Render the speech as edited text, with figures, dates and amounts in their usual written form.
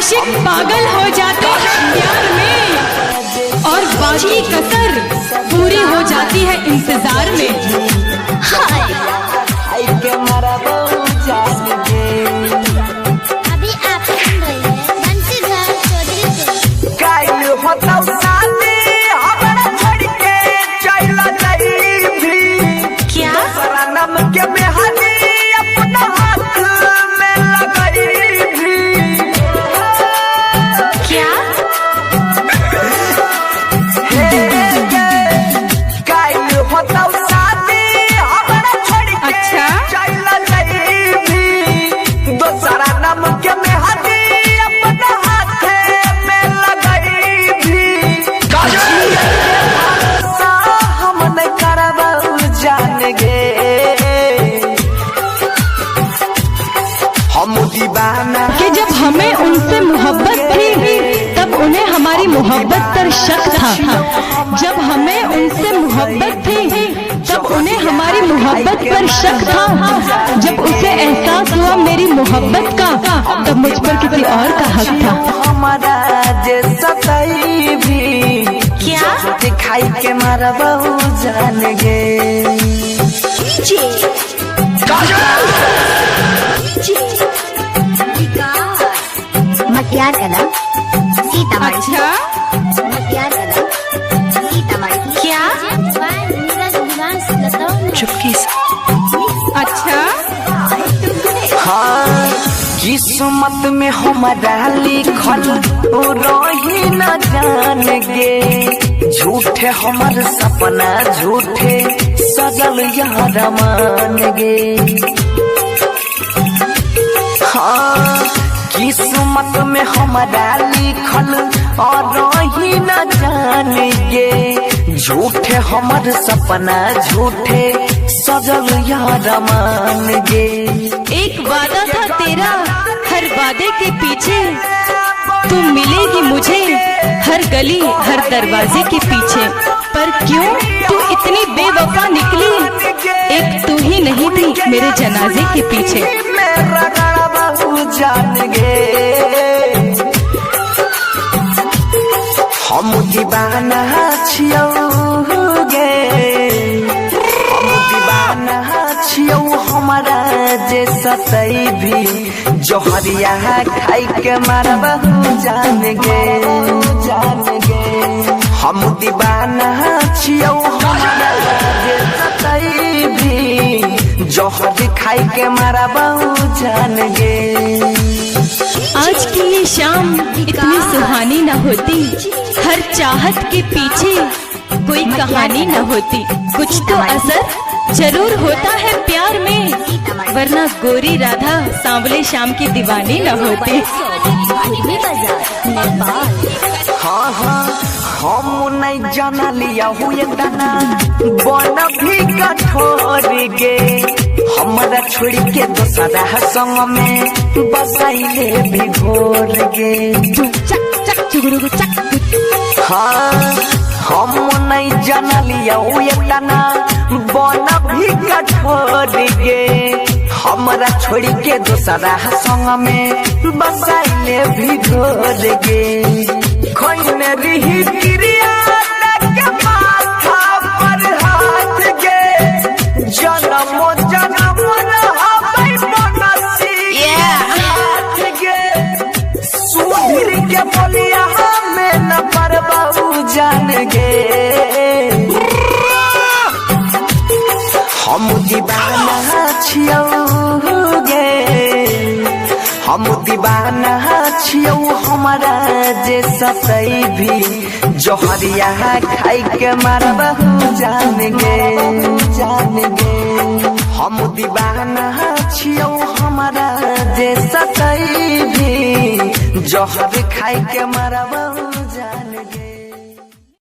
आशिक पागल हो जाते हैं प्यार में, और बाकी कसर पूरी हो जाती है इंतजार में। अभी आप सुन रहे हैं बंसीधर चौधरी को। क्या क्या अच्छा कि जब हमें उनसे मोहब्बत थी तब उन्हें हमारी मोहब्बत पर शक था। जब हमें उनसे मोहब्बत थी तब उन्हें हमारी मोहब्बत पर शक था। जब उसे एहसास हुआ मेरी मोहब्बत का, तब मुझ पर किसी और का हक था। हमारा जैसा कहीं भी क्या दिखाई के मारा बहु जान गे। मटियार कदम सीतामढ़ी। अच्छा मटियार कदम सीतामढ़ी। क्या चुपकी से अच्छा हाँ किस्मत में हमारा लिखल रही न जान गे। झूठे हमार सपना झूठे सजल यार मान गे। हाँ किस्मत में हमारा लिखल और रही न जान गे। झूठे हमार सपना झूठे सजल यार मान गे। एक वादा था तेरा, हर वादे के पीछे तू मिलेगी मुझे, हर गली हर दरवाजे के पीछे। पर क्यों तू इतनी बेवफा निकली, एक तू ही नहीं थी मेरे जनाजे के पीछे। मेरा गाना बहु जान गे। हम दीवाना छियौ गे, हम दीवाना छियौ हमारा जे सतई भी जोहरिया खाई के मारा बहु जान गे। जान गे हम दीवाना छियौ हमारा जे सतई भी जोहर खाई के मारा बहु जान गे। आज की ये शाम इतनी सुहानी न होती, हर चाहत के पीछे कोई कहानी न होती। कुछ तो असर जरूर होता है प्यार में, वरना गोरी राधा सांवले शाम की दीवानी न होती। हाँ हाँ हम नहीं जाना लिया हुए दाना बन भी कठोर गे। हमारा छोड़ के दोसरा संग में बसाइले भी घोर गे। हाँ हम नहीं जाना लिया हुए दाना बन भी कठोर गे। हमारा छोड़ के दोसरा संग में बसाइले भी घोर गे। खोइने रही क्रिया के माथा पर हाथ गे। जन्म जन्म रहबै बनसी हाथ गे। सुधीर के बोलिया हमें न परबाऊ जान गे। हम दीवाना छियौ गे, हम दीवाना छियौ हमारा जे सतई भी जोहरिया खाई के मारा बहु जान गे। जान गे हम दीवाना छियौ हमारा जे सतई भी जोहर खाई के मारा बहु